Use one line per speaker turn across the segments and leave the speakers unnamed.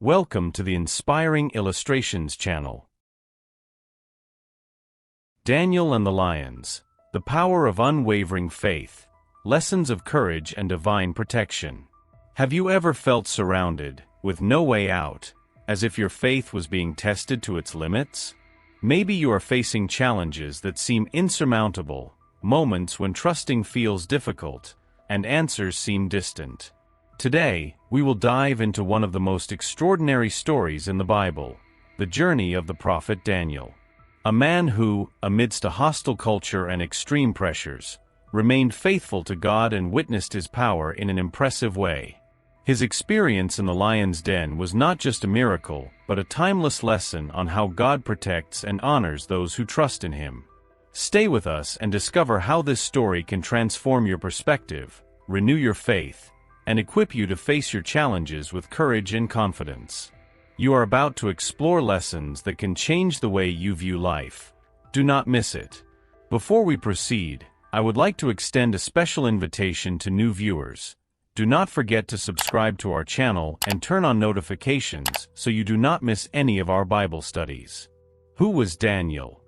Welcome to the Inspiring Illustrations channel. Daniel and the Lions, the power of unwavering faith, lessons of courage and divine protection. Have you ever felt surrounded, with no way out, as if your faith was being tested to its limits? Maybe you are facing challenges that seem insurmountable, moments when trusting feels difficult, and answers seem distant. Today, we will dive into one of the most extraordinary stories in the Bible, the journey of the prophet Daniel. A man who, amidst a hostile culture and extreme pressures, remained faithful to God and witnessed His power in an impressive way. His experience in the lion's den was not just a miracle, but a timeless lesson on how God protects and honors those who trust in Him. Stay with us and discover how this story can transform your perspective, renew your faith, and equip you to face your challenges with courage and confidence. You are about to explore lessons that can change the way you view life. Do not miss it. Before we proceed, I would like to extend a special invitation to new viewers. Do not forget to subscribe to our channel and turn on notifications so you do not miss any of our Bible studies. Who was Daniel?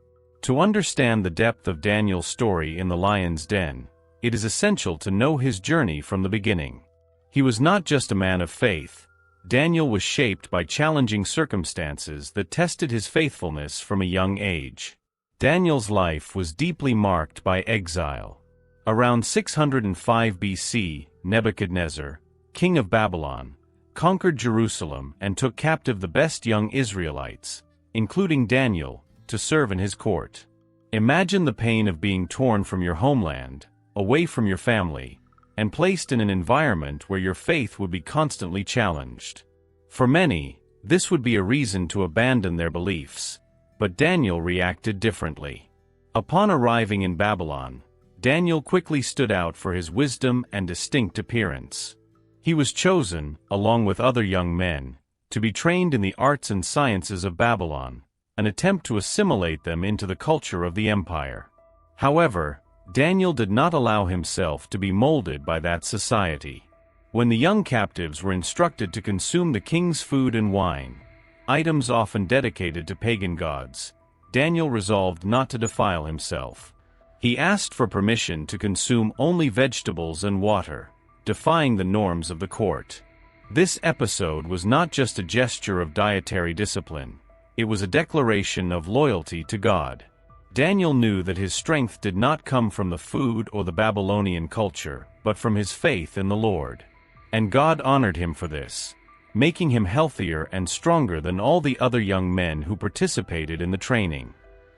To understand the depth of Daniel's story in the lion's den, it is essential to know his journey from the beginning. He was not just a man of faith. Daniel was shaped by challenging circumstances that tested his faithfulness from a young age. Daniel's life was deeply marked by exile. Around 605 BC, Nebuchadnezzar, king of Babylon, conquered Jerusalem and took captive the best young Israelites, including Daniel, to serve in his court. Imagine the pain of being torn from your homeland, away from your family, and placed in an environment where your faith would be constantly challenged. For many, this would be a reason to abandon their beliefs, but Daniel reacted differently. Upon arriving in Babylon, Daniel quickly stood out for his wisdom and distinct appearance. He was chosen, along with other young men, to be trained in the arts and sciences of Babylon, an attempt to assimilate them into the culture of the empire. However, Daniel did not allow himself to be molded by that society. When the young captives were instructed to consume the king's food and wine, items often dedicated to pagan gods, Daniel resolved not to defile himself. He asked for permission to consume only vegetables and water, defying the norms of the court. This episode was not just a gesture of dietary discipline. It was a declaration of loyalty to God. Daniel knew that his strength did not come from the food or the Babylonian culture, but from his faith in the Lord. And God honored him for this, making him healthier and stronger than all the other young men who participated in the training.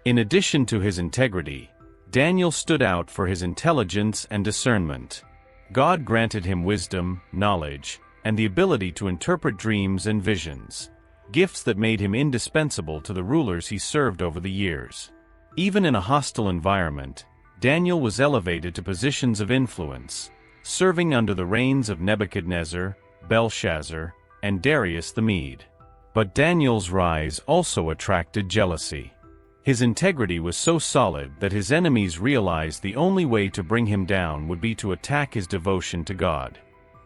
In addition to his integrity, Daniel stood out for his intelligence and discernment. God granted him wisdom, knowledge, and the ability to interpret dreams and visions, gifts that made him indispensable to the rulers he served over the years. Even in a hostile environment, Daniel was elevated to positions of influence, serving under the reigns of Nebuchadnezzar, Belshazzar, and Darius the Mede. But Daniel's rise also attracted jealousy. His integrity was so solid that his enemies realized the only way to bring him down would be to attack his devotion to God.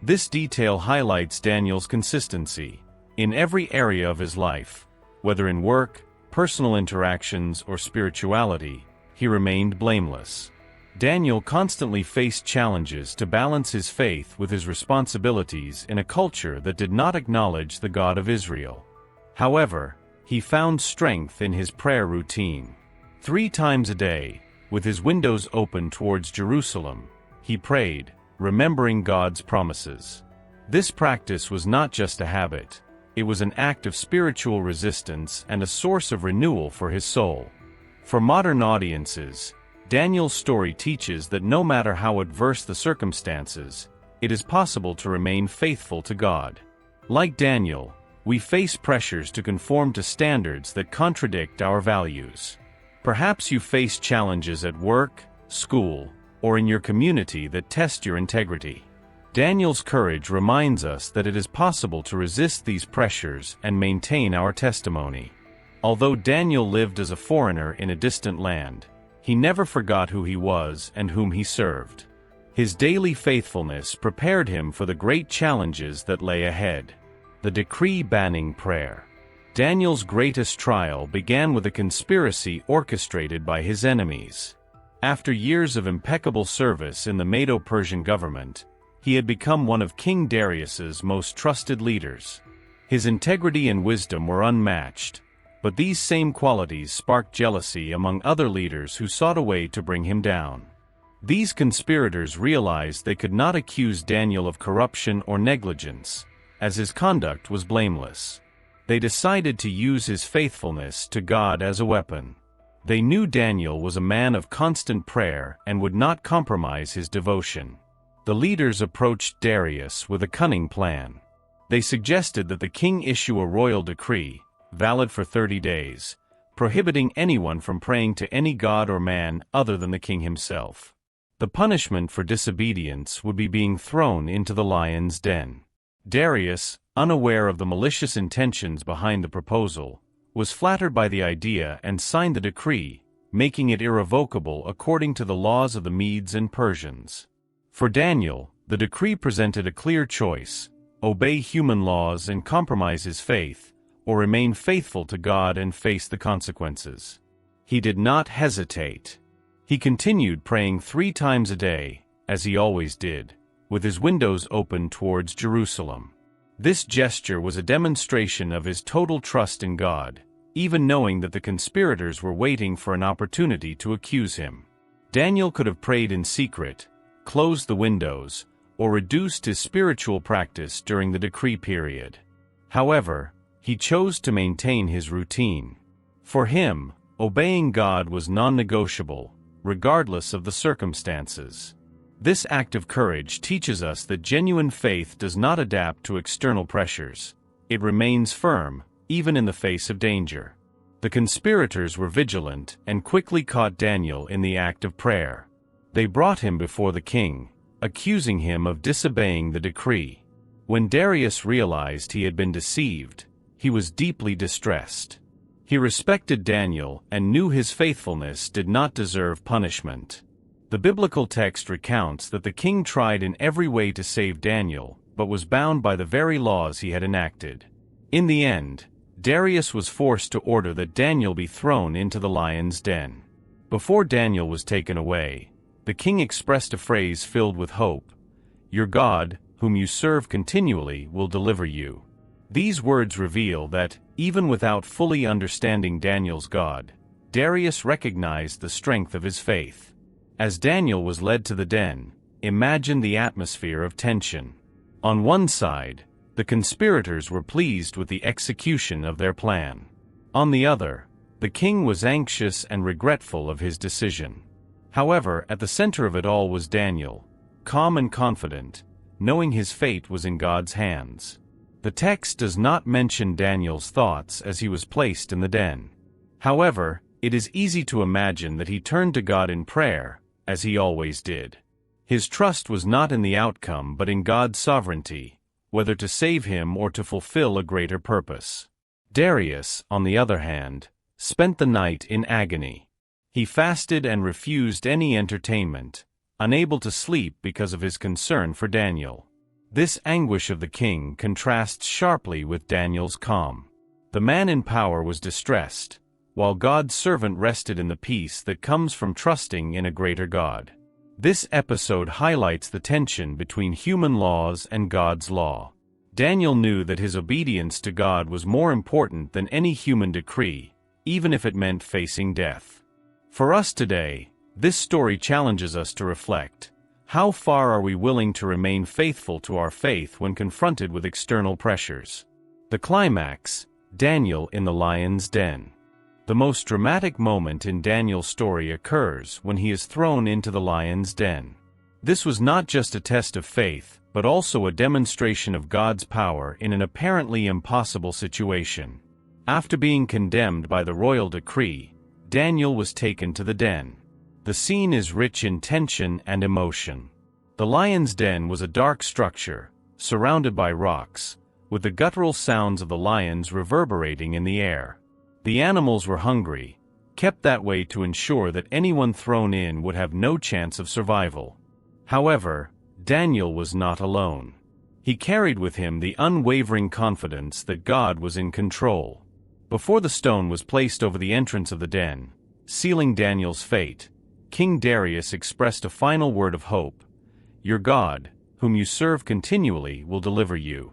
This detail highlights Daniel's consistency. In every area of his life, whether in work, personal interactions, or spirituality, he remained blameless. Daniel constantly faced challenges to balance his faith with his responsibilities in a culture that did not acknowledge the God of Israel. However, he found strength in his prayer routine. 3 times a day, with his windows open towards Jerusalem, he prayed, remembering God's promises. This practice was not just a habit. It was an act of spiritual resistance and a source of renewal for his soul. For modern audiences, Daniel's story teaches that no matter how adverse the circumstances, it is possible to remain faithful to God. Like Daniel, we face pressures to conform to standards that contradict our values. Perhaps you face challenges at work, school, or in your community that test your integrity. Daniel's courage reminds us that it is possible to resist these pressures and maintain our testimony. Although Daniel lived as a foreigner in a distant land, he never forgot who he was and whom he served. His daily faithfulness prepared him for the great challenges that lay ahead. The decree banning prayer. Daniel's greatest trial began with a conspiracy orchestrated by his enemies. After years of impeccable service in the Medo-Persian government, he had become one of King Darius's most trusted leaders. His integrity and wisdom were unmatched, but these same qualities sparked jealousy among other leaders who sought a way to bring him down. These conspirators realized they could not accuse Daniel of corruption or negligence, as his conduct was blameless. They decided to use his faithfulness to God as a weapon. They knew Daniel was a man of constant prayer and would not compromise his devotion. The leaders approached Darius with a cunning plan. They suggested that the king issue a royal decree, valid for 30 days, prohibiting anyone from praying to any god or man other than the king himself. The punishment for disobedience would be being thrown into the lion's den. Darius, unaware of the malicious intentions behind the proposal, was flattered by the idea and signed the decree, making it irrevocable according to the laws of the Medes and Persians. For Daniel, the decree presented a clear choice: obey human laws and compromise his faith, or remain faithful to God and face the consequences. He did not hesitate. He continued praying 3 times a day, as he always did, with his windows open towards Jerusalem. This gesture was a demonstration of his total trust in God, even knowing that the conspirators were waiting for an opportunity to accuse him. Daniel could have prayed in secret, closed the windows, or reduced his spiritual practice during the decree period. However, he chose to maintain his routine. For him, obeying God was non-negotiable, regardless of the circumstances. This act of courage teaches us that genuine faith does not adapt to external pressures. It remains firm, even in the face of danger. The conspirators were vigilant and quickly caught Daniel in the act of prayer. They brought him before the king, accusing him of disobeying the decree. When Darius realized he had been deceived, he was deeply distressed. He respected Daniel and knew his faithfulness did not deserve punishment. The biblical text recounts that the king tried in every way to save Daniel, but was bound by the very laws he had enacted. In the end, Darius was forced to order that Daniel be thrown into the lion's den. Before Daniel was taken away, the king expressed a phrase filled with hope: "Your God, whom you serve continually, will deliver you." These words reveal that, even without fully understanding Daniel's God, Darius recognized the strength of his faith. As Daniel was led to the den, imagine the atmosphere of tension. On one side, the conspirators were pleased with the execution of their plan. On the other, the king was anxious and regretful of his decision. However, at the center of it all was Daniel, calm and confident, knowing his fate was in God's hands. The text does not mention Daniel's thoughts as he was placed in the den. However, it is easy to imagine that he turned to God in prayer, as he always did. His trust was not in the outcome but in God's sovereignty, whether to save him or to fulfill a greater purpose. Darius, on the other hand, spent the night in agony. He fasted and refused any entertainment, unable to sleep because of his concern for Daniel. This anguish of the king contrasts sharply with Daniel's calm. The man in power was distressed, while God's servant rested in the peace that comes from trusting in a greater God. This episode highlights the tension between human laws and God's law. Daniel knew that his obedience to God was more important than any human decree, even if it meant facing death. For us today, this story challenges us to reflect. How far are we willing to remain faithful to our faith when confronted with external pressures? The climax: Daniel in the lion's den. The most dramatic moment in Daniel's story occurs when he is thrown into the lion's den. This was not just a test of faith, but also a demonstration of God's power in an apparently impossible situation. After being condemned by the royal decree, Daniel was taken to the den. The scene is rich in tension and emotion. The lion's den was a dark structure, surrounded by rocks, with the guttural sounds of the lions reverberating in the air. The animals were hungry, kept that way to ensure that anyone thrown in would have no chance of survival. However, Daniel was not alone. He carried with him the unwavering confidence that God was in control. Before the stone was placed over the entrance of the den, sealing Daniel's fate, King Darius expressed a final word of hope: "Your God, whom you serve continually, will deliver you."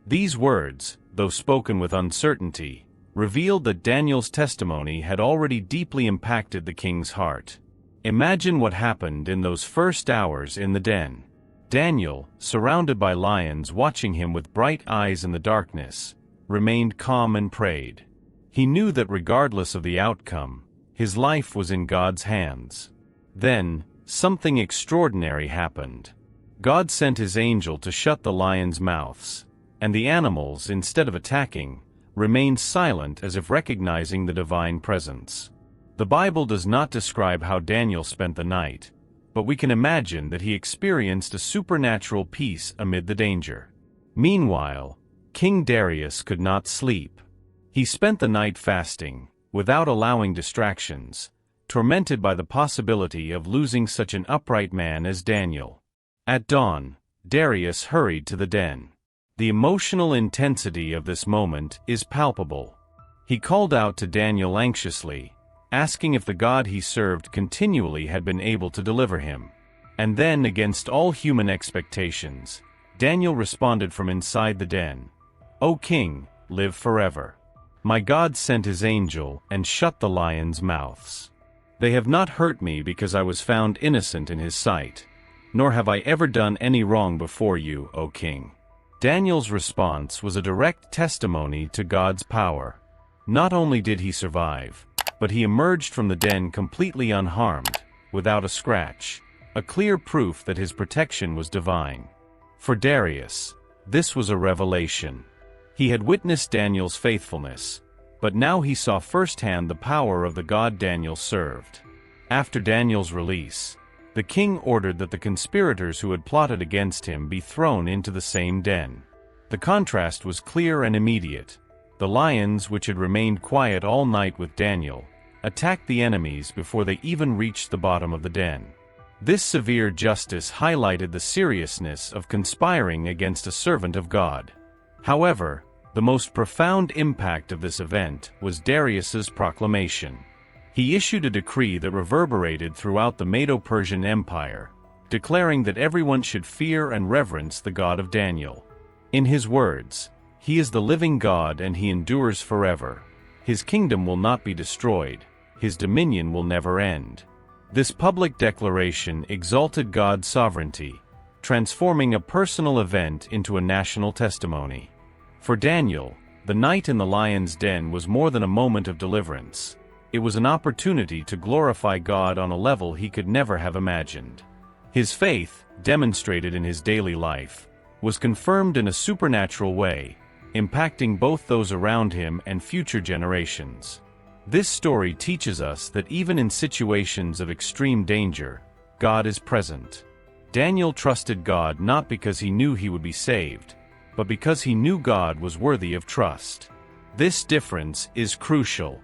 These words, though spoken with uncertainty, revealed that Daniel's testimony had already deeply impacted the king's heart. Imagine what happened in those first hours in the den. Daniel, surrounded by lions watching him with bright eyes in the darkness, remained calm and prayed. He knew that regardless of the outcome, his life was in God's hands. Then, something extraordinary happened. God sent his angel to shut the lions' mouths, and the animals, instead of attacking, remained silent as if recognizing the divine presence. The Bible does not describe how Daniel spent the night, but we can imagine that he experienced a supernatural peace amid the danger. Meanwhile, King Darius could not sleep. He spent the night fasting, without allowing distractions, tormented by the possibility of losing such an upright man as Daniel. At dawn, Darius hurried to the den. The emotional intensity of this moment is palpable. He called out to Daniel anxiously, asking if the God he served continually had been able to deliver him. And then, against all human expectations, Daniel responded from inside the den, "O king, live forever. My God sent his angel and shut the lions' mouths. They have not hurt me because I was found innocent in his sight, nor have I ever done any wrong before you, O king." Daniel's response was a direct testimony to God's power. Not only did he survive, but he emerged from the den completely unharmed, without a scratch, a clear proof that his protection was divine. For Darius, this was a revelation. He had witnessed Daniel's faithfulness, but now he saw firsthand the power of the God Daniel served. After Daniel's release, the king ordered that the conspirators who had plotted against him be thrown into the same den. The contrast was clear and immediate. The lions, which had remained quiet all night with Daniel, attacked the enemies before they even reached the bottom of the den. This severe justice highlighted the seriousness of conspiring against a servant of God. However, the most profound impact of this event was Darius's proclamation. He issued a decree that reverberated throughout the Medo-Persian Empire, declaring that everyone should fear and reverence the God of Daniel. In his words, "He is the living God and he endures forever. His kingdom will not be destroyed, his dominion will never end." This public declaration exalted God's sovereignty, transforming a personal event into a national testimony. For Daniel, the night in the lion's den was more than a moment of deliverance. It was an opportunity to glorify God on a level he could never have imagined. His faith, demonstrated in his daily life, was confirmed in a supernatural way, impacting both those around him and future generations. This story teaches us that even in situations of extreme danger, God is present. Daniel trusted God not because he knew he would be saved, but because he knew God was worthy of trust. This difference is crucial.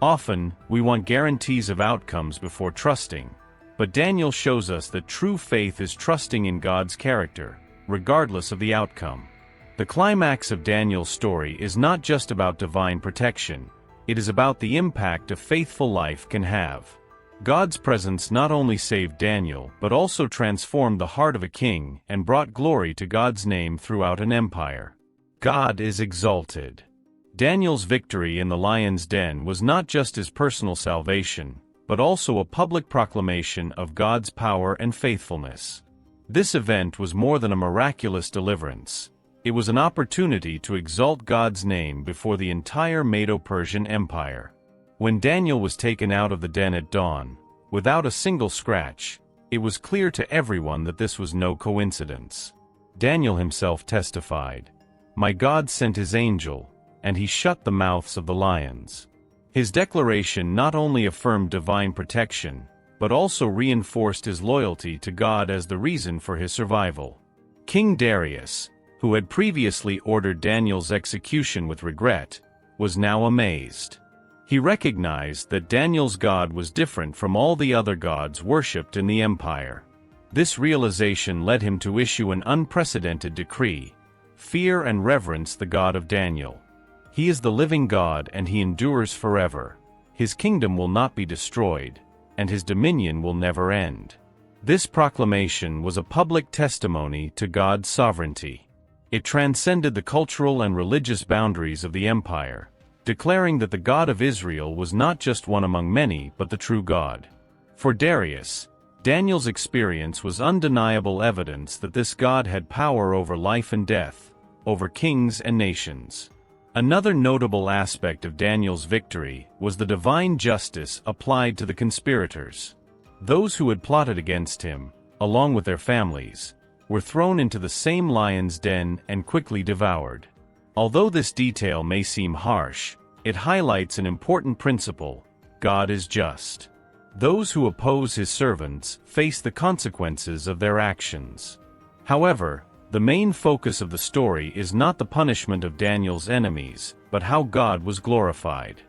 Often, we want guarantees of outcomes before trusting, but Daniel shows us that true faith is trusting in God's character, regardless of the outcome. The climax of Daniel's story is not just about divine protection, it is about the impact a faithful life can have. God's presence not only saved Daniel but also transformed the heart of a king and brought glory to God's name throughout an empire. God is exalted. Daniel's victory in the lion's den was not just his personal salvation, but also a public proclamation of God's power and faithfulness. This event was more than a miraculous deliverance. It was an opportunity to exalt God's name before the entire Medo-Persian Empire. When Daniel was taken out of the den at dawn, without a single scratch, it was clear to everyone that this was no coincidence. Daniel himself testified, "My God sent his angel, and he shut the mouths of the lions." His declaration not only affirmed divine protection, but also reinforced his loyalty to God as the reason for his survival. King Darius, who had previously ordered Daniel's execution with regret, was now amazed. He recognized that Daniel's God was different from all the other gods worshipped in the empire. This realization led him to issue an unprecedented decree, fear and reverence the God of Daniel. He is the living God and he endures forever. His kingdom will not be destroyed, and his dominion will never end. This proclamation was a public testimony to God's sovereignty. It transcended the cultural and religious boundaries of the empire, declaring that the God of Israel was not just one among many but the true God. For Darius, Daniel's experience was undeniable evidence that this God had power over life and death, over kings and nations. Another notable aspect of Daniel's victory was the divine justice applied to the conspirators. Those who had plotted against him, along with their families, were thrown into the same lion's den and quickly devoured. Although this detail may seem harsh, it highlights an important principle: God is just. Those who oppose his servants face the consequences of their actions. However, the main focus of the story is not the punishment of Daniel's enemies, but how God was glorified.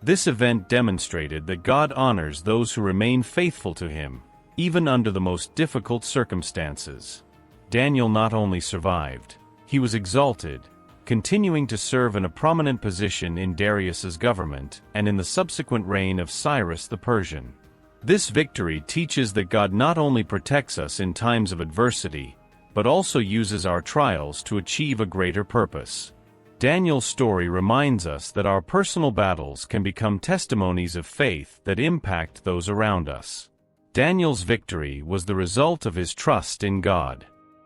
This event demonstrated that God honors those who remain faithful to him, even under the most difficult circumstances. Daniel not only survived, he was exalted, continuing to serve in a prominent position in Darius's government and in the subsequent reign of Cyrus the Persian. This victory teaches that God not only protects us in times of adversity, but also uses our trials to achieve a greater purpose. Daniel's story reminds us that our personal battles can become testimonies of faith that impact those around us. Daniel's victory was the result of his trust in God.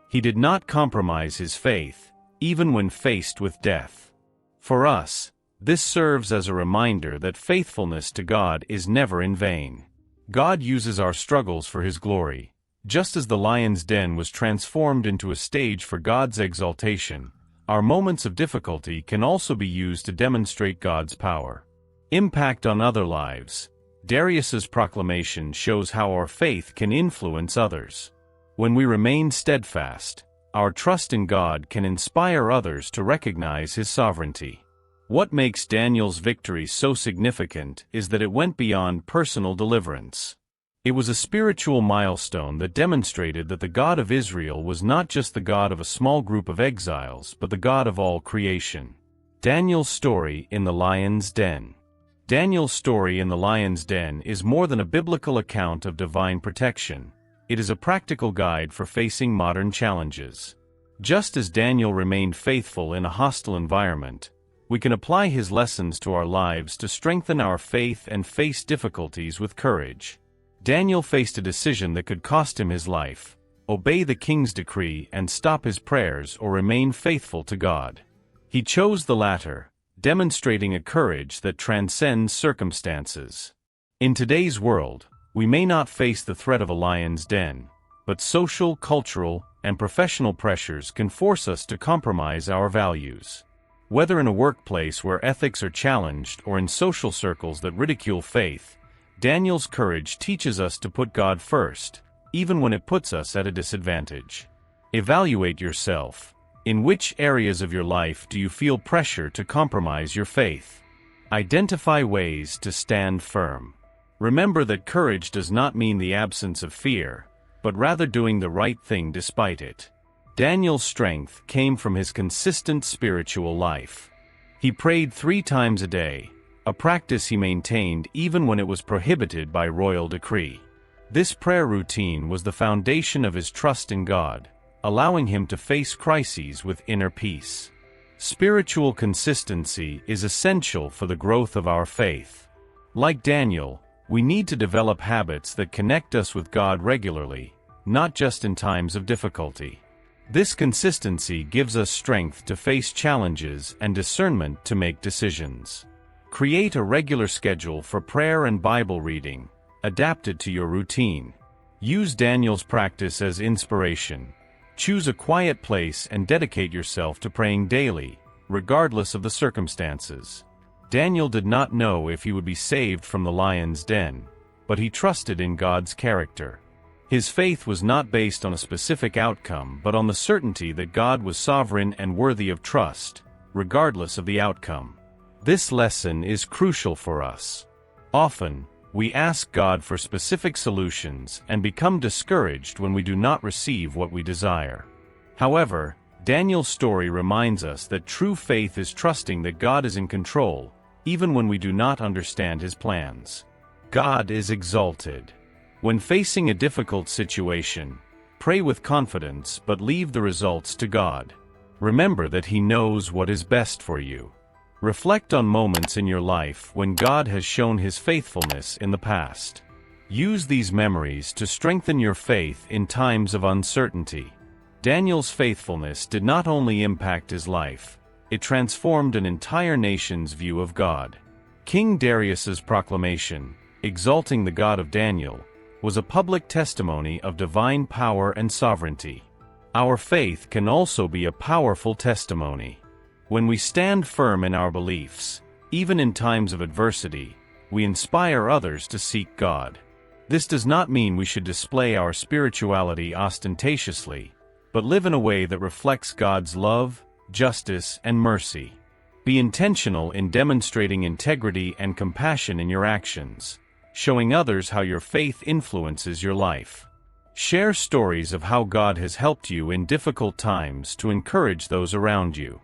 He did not compromise his faith, even when faced with death. For us, this serves as a reminder that faithfulness to God is never in vain. God uses our struggles for his glory. Just as the lion's den was transformed into a stage for God's exaltation, our moments of difficulty can also be used to demonstrate God's power. Impact on other lives. Darius's proclamation shows how our faith can influence others. When we remain steadfast, our trust in God can inspire others to recognize his sovereignty. What makes Daniel's victory so significant is that it went beyond personal deliverance. It was a spiritual milestone that demonstrated that the God of Israel was not just the God of a small group of exiles but the God of all creation. Daniel's story in the lion's den. Daniel's story in the lion's den is more than a biblical account of divine protection. It is a practical guide for facing modern challenges. Just as Daniel remained faithful in a hostile environment, we can apply his lessons to our lives to strengthen our faith and face difficulties with courage. Daniel faced a decision that could cost him his life: obey the king's decree and stop his prayers, or remain faithful to God. He chose the latter, demonstrating a courage that transcends circumstances. In today's world, we may not face the threat of a lion's den, but social, cultural, and professional pressures can force us to compromise our values. Whether in a workplace where ethics are challenged or in social circles that ridicule faith, Daniel's courage teaches us to put God first, even when it puts us at a disadvantage. Evaluate yourself. In which areas of your life do you feel pressure to compromise your faith? Identify ways to stand firm. Remember that courage does not mean the absence of fear, but rather doing the right thing despite it. Daniel's strength came from his consistent spiritual life. He prayed 3 times a day, a practice he maintained even when it was prohibited by royal decree. This prayer routine was the foundation of his trust in God, allowing him to face crises with inner peace. Spiritual consistency is essential for the growth of our faith. Like Daniel, we need to develop habits that connect us with God regularly, not just in times of difficulty. This consistency gives us strength to face challenges and discernment to make decisions. Create a regular schedule for prayer and Bible reading, adapted to your routine. Use Daniel's practice as inspiration. Choose a quiet place and dedicate yourself to praying daily, regardless of the circumstances. Daniel did not know if he would be saved from the lion's den, but he trusted in God's character. His faith was not based on a specific outcome but on the certainty that God was sovereign and worthy of trust, regardless of the outcome. This lesson is crucial for us. Often, we ask God for specific solutions and become discouraged when we do not receive what we desire. However, Daniel's story reminds us that true faith is trusting that God is in control, even when we do not understand His plans. God is exalted. When facing a difficult situation, pray with confidence but leave the results to God. Remember that He knows what is best for you. Reflect on moments in your life when God has shown His faithfulness in the past. Use these memories to strengthen your faith in times of uncertainty. Daniel's faithfulness did not only impact his life, it transformed an entire nation's view of God. King Darius's proclamation, exalting the God of Daniel, was a public testimony of divine power and sovereignty. Our faith can also be a powerful testimony. When we stand firm in our beliefs, even in times of adversity, we inspire others to seek God. This does not mean we should display our spirituality ostentatiously, but live in a way that reflects God's love, justice, and mercy. Be intentional in demonstrating integrity and compassion in your actions, showing others how your faith influences your life. Share stories of how God has helped you in difficult times to encourage those around you.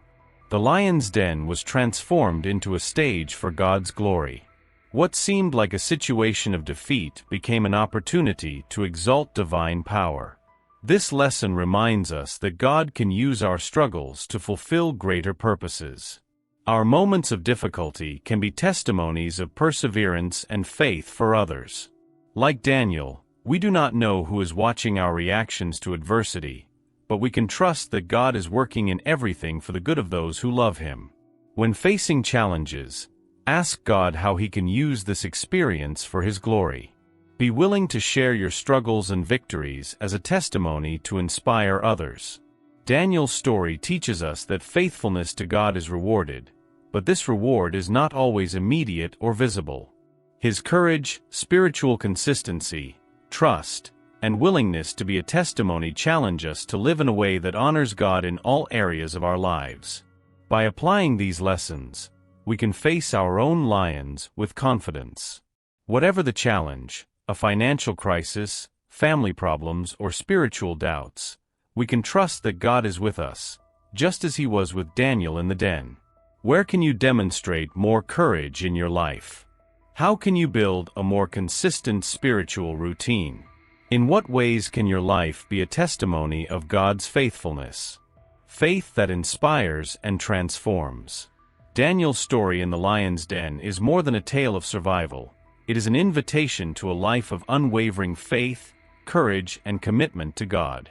The lion's den was transformed into a stage for God's glory. What seemed like a situation of defeat became an opportunity to exalt divine power. This lesson reminds us that God can use our struggles to fulfill greater purposes. Our moments of difficulty can be testimonies of perseverance and faith for others. Like Daniel, we do not know who is watching our reactions to adversity, but we can trust that God is working in everything for the good of those who love Him. When facing challenges, ask God how He can use this experience for His glory. Be willing to share your struggles and victories as a testimony to inspire others. Daniel's story teaches us that faithfulness to God is rewarded, but this reward is not always immediate or visible. His courage, spiritual consistency, trust, and willingness to be a testimony challenge us to live in a way that honors God in all areas of our lives. By applying these lessons, we can face our own lions with confidence. Whatever the challenge, a financial crisis, family problems, or spiritual doubts, we can trust that God is with us, just as He was with Daniel in the den. Where can you demonstrate more courage in your life? How can you build a more consistent spiritual routine? In what ways can your life be a testimony of God's faithfulness? Faith that inspires and transforms. Daniel's story in the lion's den is more than a tale of survival. It is an invitation to a life of unwavering faith, courage, and commitment to God.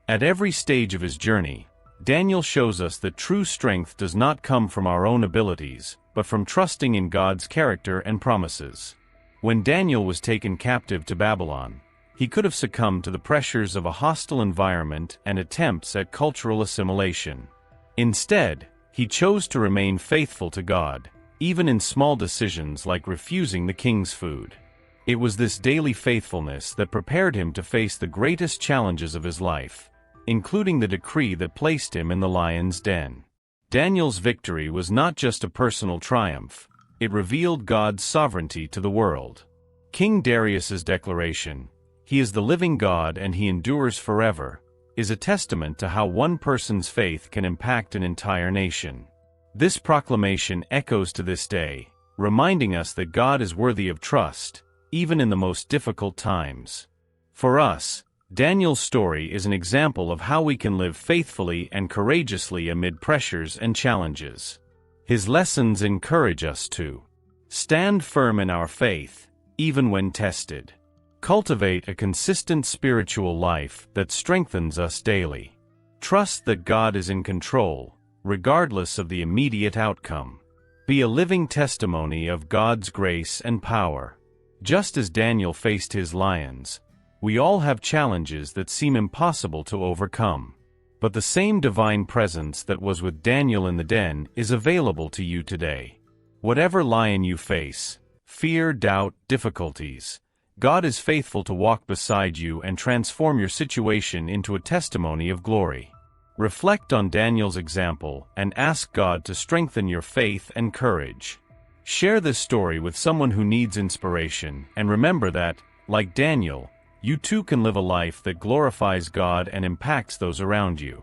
At every stage of his journey, Daniel shows us that true strength does not come from our own abilities, but from trusting in God's character and promises. When Daniel was taken captive to Babylon, he could have succumbed to the pressures of a hostile environment and attempts at cultural assimilation. Instead, he chose to remain faithful to God, even in small decisions like refusing the king's food. It was this daily faithfulness that prepared him to face the greatest challenges of his life, including the decree that placed him in the lion's den. Daniel's victory was not just a personal triumph, it revealed God's sovereignty to the world. King Darius's declaration, "He is the living God and He endures forever," is a testament to how one person's faith can impact an entire nation. This proclamation echoes to this day, reminding us that God is worthy of trust, even in the most difficult times. For us, Daniel's story is an example of how we can live faithfully and courageously amid pressures and challenges. His lessons encourage us to stand firm in our faith, even when tested. Cultivate a consistent spiritual life that strengthens us daily. Trust that God is in control, regardless of the immediate outcome. Be a living testimony of God's grace and power. Just as Daniel faced his lions, we all have challenges that seem impossible to overcome. But the same divine presence that was with Daniel in the den is available to you today. Whatever lion you face, fear, doubt, difficulties, God is faithful to walk beside you and transform your situation into a testimony of glory. Reflect on Daniel's example and ask God to strengthen your faith and courage. Share this story with someone who needs inspiration, and remember that, like Daniel, you too can live a life that glorifies God and impacts those around you.